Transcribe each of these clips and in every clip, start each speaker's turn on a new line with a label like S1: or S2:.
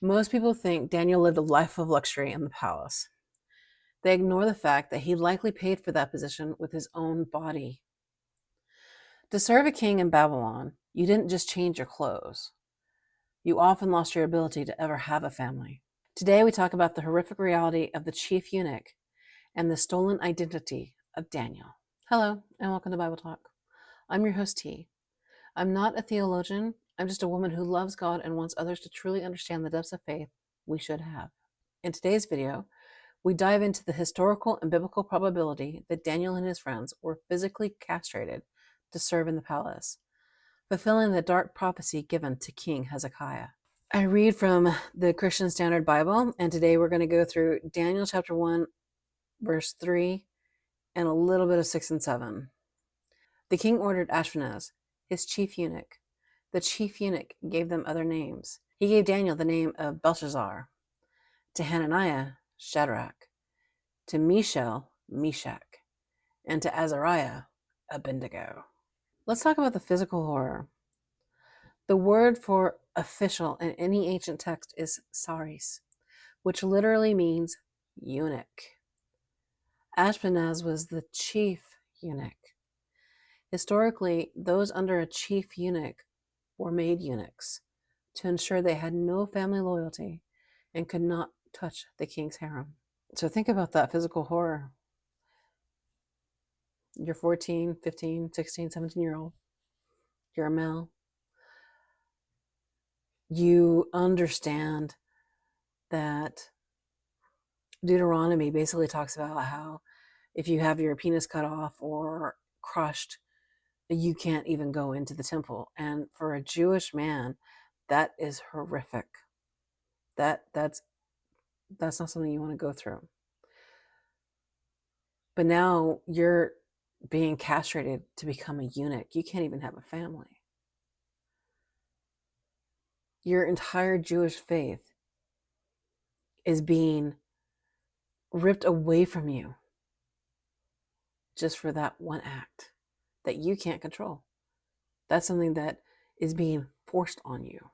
S1: Most people think Daniel lived a life of luxury in the palace. They ignore the fact that he likely paid for that position with his own body. To serve a king in Babylon, you didn't just change your clothes. You often lost your ability to ever have a family. Today, we talk about the horrific reality of the chief eunuch and the stolen identity of Daniel. Hello, and welcome to Bible Talk. I'm your host, T. I'm not a theologian. I'm just a woman who loves God and wants others to truly understand the depths of faith we should have. In today's video, we dive into the historical and biblical probability that Daniel and his friends were physically castrated to serve in the palace, fulfilling the dark prophecy given to King Hezekiah. I read from the Christian Standard Bible, and today we're going to go through Daniel chapter 1, verse 3, and a little bit of 6 and 7. The king ordered Ashpenaz, his chief eunuch. The chief eunuch gave them other names. He gave Daniel the name of Belshazzar, to Hananiah, Shadrach, to Mishael, Meshach, and to Azariah, Abednego. Let's talk about the physical horror. The word for official in any ancient text is saris, which literally means eunuch. Ashpenaz was the chief eunuch. Historically, those under a chief eunuch were made eunuchs to ensure they had no family loyalty and could not touch the king's harem. So think about that physical horror. You're 14, 15, 16, 17-year-old. You're a male. You understand that Deuteronomy basically talks about how if you have your penis cut off or crushed, you can't even go into the temple. And for a Jewish man, that is horrific. That's not something you want to go through. But now you're being castrated to become a eunuch. You can't even have a family. Your entire Jewish faith is being ripped away from you just for that one act that you can't control. That's something that is being forced on you.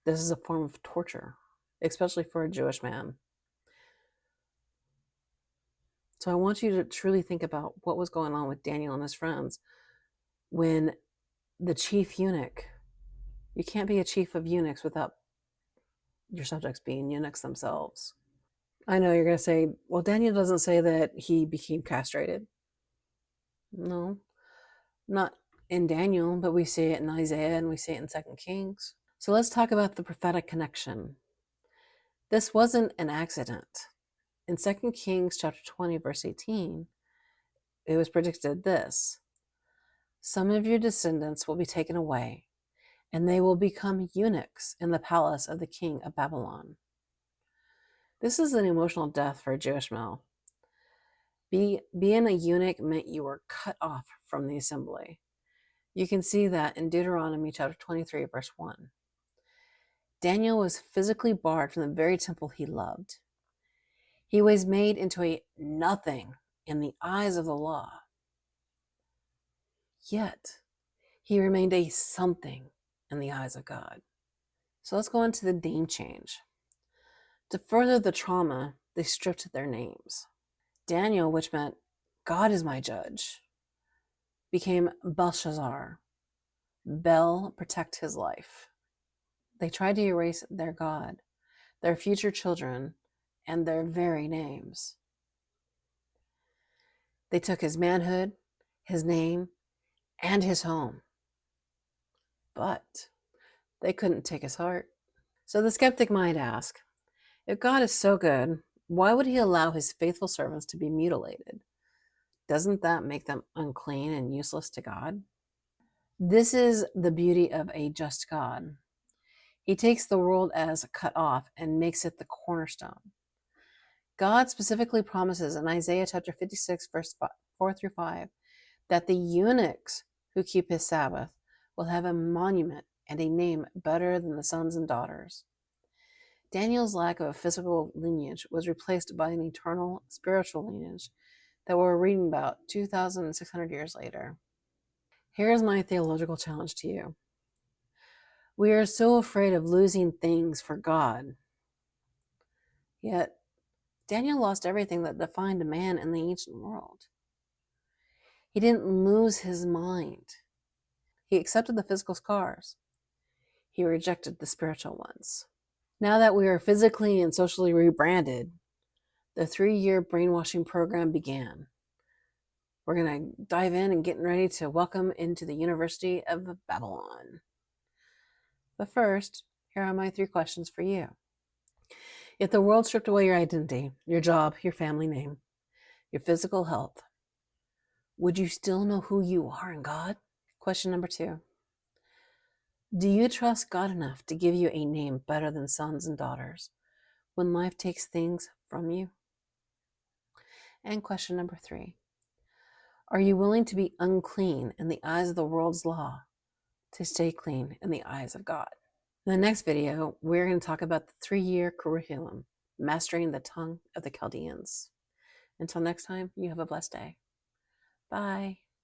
S1: This is a form of torture, especially for a Jewish man. So I want you to truly think about what was going on with Daniel and his friends when the chief eunuch, you can't be a chief of eunuchs without your subjects being eunuchs themselves. I know you're going to say, well, Daniel doesn't say that he became castrated. No, not in Daniel, but we see it in Isaiah and we see it in 2 Kings. So let's talk about the prophetic connection. This wasn't an accident. In 2 Kings chapter 20, verse 18, it was predicted this: some of your descendants will be taken away, and they will become eunuchs in the palace of the king of Babylon. This is an emotional death for a Jewish male. Being a eunuch meant you were cut off from the assembly. You can see that in Deuteronomy chapter 23, verse 1. Daniel was physically barred from the very temple he loved. He was made into a nothing in the eyes of the law. Yet, he remained a something in the eyes of God. So let's go into the name change. To further the trauma, they stripped their names. Daniel, which meant God is my judge, became Belshazzar. Bel, protect his life. They tried to erase their God, their future children, and their very names. They took his manhood, his name, and his home. But they couldn't take his heart. So the skeptic might ask, if God is so good, why would he allow his faithful servants to be mutilated? Doesn't that make them unclean and useless to God? This is the beauty of a just God. He takes the world as cut off and makes it the cornerstone. God specifically promises in Isaiah chapter 56, verse 4 through 5, that the eunuchs who keep his Sabbath will have a monument and a name better than the sons and daughters. Daniel's lack of a physical lineage was replaced by an eternal spiritual lineage that we're reading about 2,600 years later. Here's my theological challenge to you. We are so afraid of losing things for God. Yet, Daniel lost everything that defined a man in the ancient world. He didn't lose his mind. He accepted the physical scars. He rejected the spiritual ones. Now that we are physically and socially rebranded, the 3-year brainwashing program began. We're going to dive in and getting ready to welcome into the University of Babylon. But first, here are my 3 questions for you. If the world stripped away your identity, your job, your family name, your physical health, would you still know who you are in God? Question number 2. Do you trust God enough to give you a name better than sons and daughters when life takes things from you? And question number 3. Are you willing to be unclean in the eyes of the world's law to stay clean in the eyes of God? In the next video, we're going to talk about the 3-year curriculum, Mastering the Tongue of the Chaldeans. Until next time, you have a blessed day. Bye.